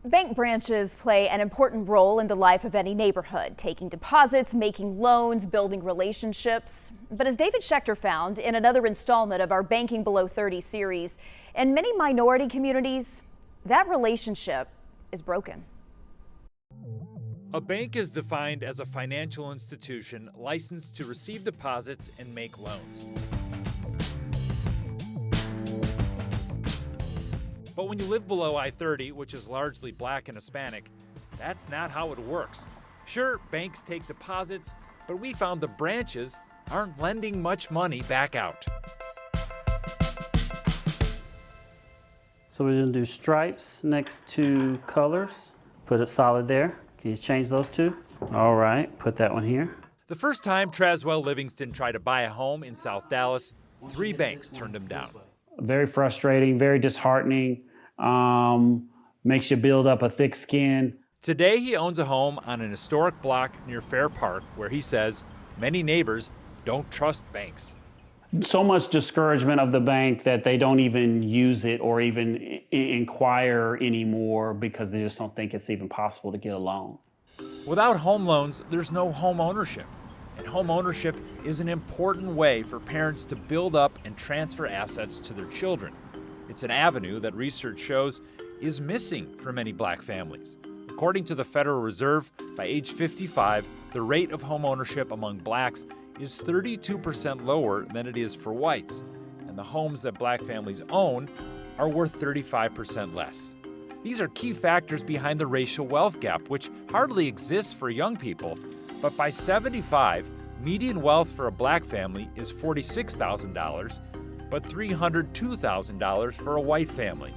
Bank branches play an important role in the life of any neighborhood, taking deposits, making loans, building relationships. But as David Schechter found in another installment of our Banking Below 30 series, in many minority communities, that relationship is broken. A bank is defined as a financial institution licensed to receive deposits and make loans. But when you live below I-30, which is largely black and Hispanic, that's not how it works. Sure, banks take deposits, but we found the branches aren't lending much money back out. So we're going to do stripes next to colors. Put it solid there. Can you change those two? All right, put that one here. The first time Traswell Livingston tried to buy a home in South Dallas, 3 banks turned him down. Very frustrating, very disheartening, makes you build up a thick skin. Today he owns a home on an historic block near Fair Park where he says many neighbors don't trust banks. So much discouragement of the bank that they don't even use it or even inquire anymore because they just don't think it's even possible to get a loan. Without home loans, there's no home ownership. And home ownership is an important way for parents to build up and transfer assets to their children. It's an avenue that research shows is missing for many black families. According to the Federal Reserve, by age 55, the rate of home ownership among blacks is 32% lower than it is for whites, and the homes that black families own are worth 35% less. These are key factors behind the racial wealth gap, which hardly exists for young people. But by 75, median wealth for a black family is $46,000, but $302,000 for a white family.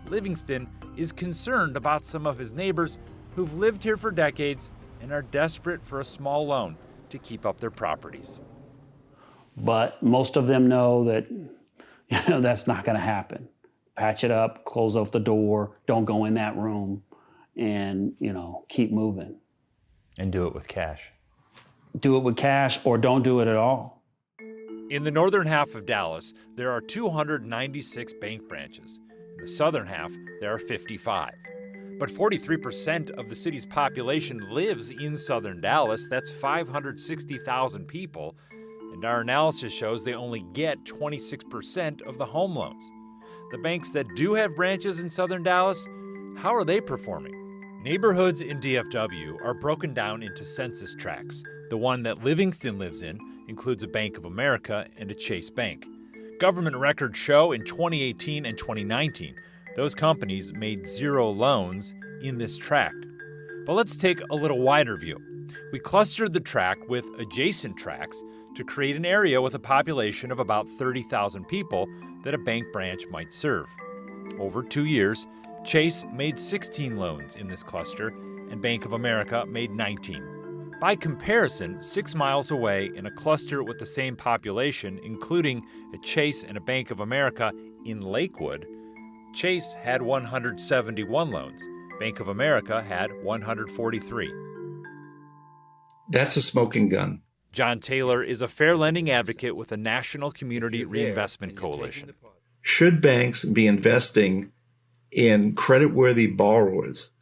Livingston is concerned about some of his neighbors who've lived here for decades and are desperate for a small loan to keep up their properties. But most of them know that that's not going to happen. Patch it up, close off the door, don't go in that room, and keep moving. And do it with cash. Do it with cash or don't do it at all. In the northern half of Dallas, there are 296 bank branches. In the southern half, there are 55. But 43% of the city's population lives in southern Dallas. That's 560,000 people. And our analysis shows they only get 26% of the home loans. The banks that do have branches in southern Dallas, how are they performing? Neighborhoods in DFW are broken down into census tracts. The one that Livingston lives in includes a Bank of America and a Chase Bank. Government records show in 2018 and 2019, those companies made 0 loans in this tract. But let's take a little wider view. We clustered the tract with adjacent tracts to create an area with a population of about 30,000 people that a bank branch might serve. Over 2 years, Chase made 16 loans in this cluster, and Bank of America made 19. By comparison, 6 miles away in a cluster with the same population, including a Chase and a Bank of America in Lakewood, Chase had 171 loans. Bank of America had 143. That's a smoking gun. John Taylor is a fair lending advocate with the National Community Reinvestment Coalition. Should banks be investing in creditworthy borrowers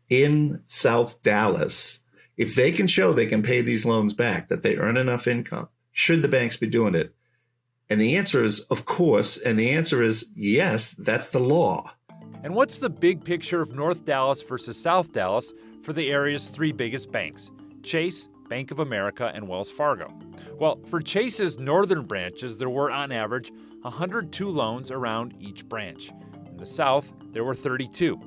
in South Dallas, if they can show they can pay these loans back, that they earn enough income, should the banks be doing it? And the answer is, of course, and the answer is yes, that's the law. And what's the big picture of North Dallas versus South Dallas for the area's 3 biggest banks, Chase, Bank of America, and Wells Fargo? Well, for Chase's northern branches, there were on average 102 loans around each branch. In the south, there were 32.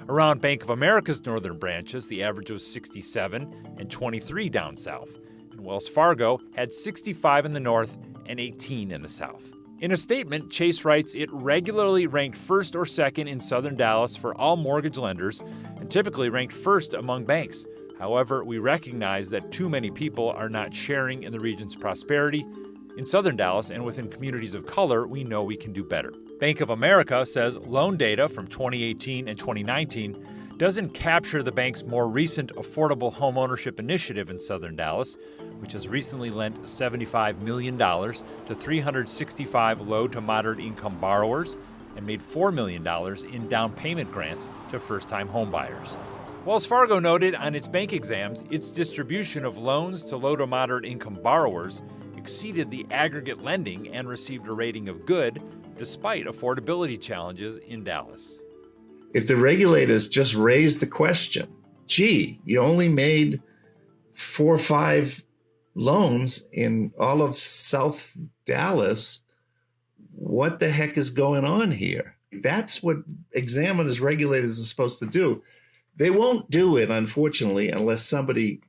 Around Bank of America's northern branches, the average was 67 and 23 down south. And Wells Fargo had 65 in the north and 18 in the south. In a statement, Chase writes it regularly ranked first or second in southern Dallas for all mortgage lenders and typically ranked first among banks. However, we recognize that too many people are not sharing in the region's prosperity. In southern Dallas and within communities of color, we know we can do better. Bank of America says loan data from 2018 and 2019 doesn't capture the bank's more recent affordable homeownership initiative in southern Dallas, which has recently lent $75 million to 365 low to moderate income borrowers and made $4 million in down payment grants to first-time homebuyers. Wells Fargo noted on its bank exams its distribution of loans to low to moderate income borrowers exceeded the aggregate lending and received a rating of good despite affordability challenges in Dallas. If the regulators just raised the question, gee, you only made 4 or 5 loans in all of South Dallas, what the heck is going on here? That's what examiners, regulators are supposed to do. They won't do it, unfortunately, unless somebody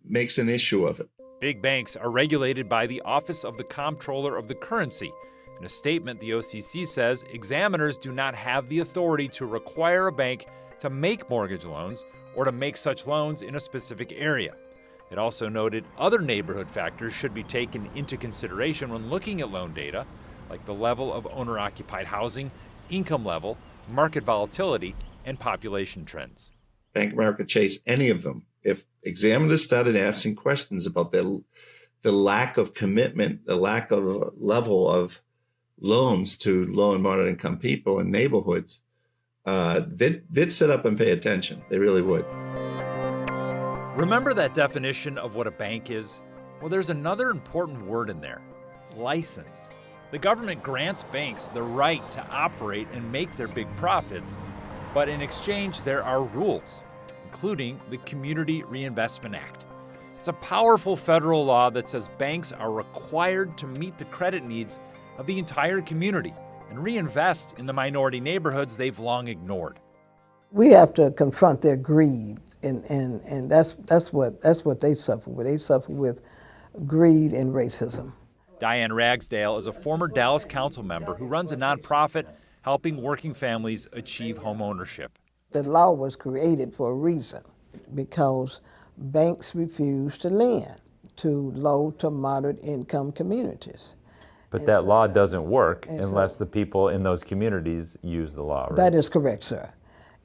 makes an issue of it. Big banks are regulated by the Office of the Comptroller of the Currency. In a statement, the OCC says examiners do not have the authority to require a bank to make mortgage loans or to make such loans in a specific area. It also noted other neighborhood factors should be taken into consideration when looking at loan data, like the level of owner-occupied housing, income level, market volatility, and population trends. Bank of America, Chase, any of them, if examiners started asking questions about the lack of commitment, the lack of level of loans to low and moderate income people in neighborhoods, they'd sit up and pay attention. They really would. Remember that definition of what a bank is? Well, there's another important word in there: licensed. The government grants banks the right to operate and make their big profits, but in exchange there are rules, including the Community Reinvestment Act. It's a powerful federal law that says banks are required to meet the credit needs of the entire community and reinvest in the minority neighborhoods they've long ignored. We have to confront their greed, and that's what they suffer with. They suffer with greed and racism. Diane Ragsdale is a former Dallas council member who runs a nonprofit helping working families achieve home ownership. The law was created for a reason, because banks refuse to lend to low to moderate income communities. But that law doesn't work unless the people in those communities use the law, right? That is correct, sir.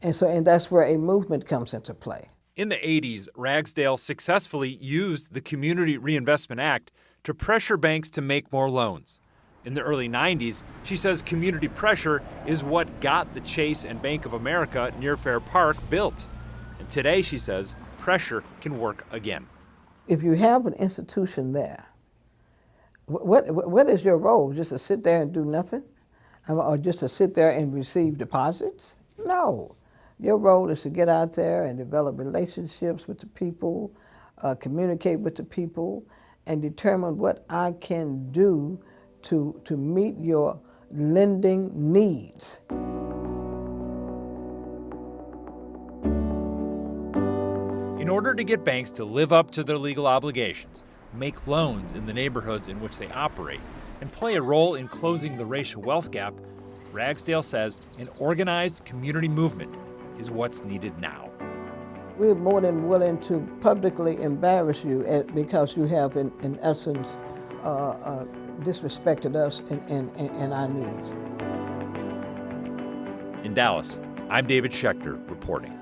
And that's where a movement comes into play. In the 80s, Ragsdale successfully used the Community Reinvestment Act to pressure banks to make more loans. In the early 90s, she says community pressure is what got the Chase and Bank of America near Fair Park built. And today, she says, pressure can work again. If you have an institution there, what is your role? Just to sit there and do nothing? Or just to sit there and receive deposits? No. Your role is to get out there and develop relationships with the people, communicate with the people, and determine what I can do to meet your lending needs. In order to get banks to live up to their legal obligations, make loans in the neighborhoods in which they operate, and play a role in closing the racial wealth gap, Ragsdale says an organized community movement is what's needed now. We're more than willing to publicly embarrass you because you have, in essence, disrespected us and our needs. In Dallas, I'm David Schechter reporting.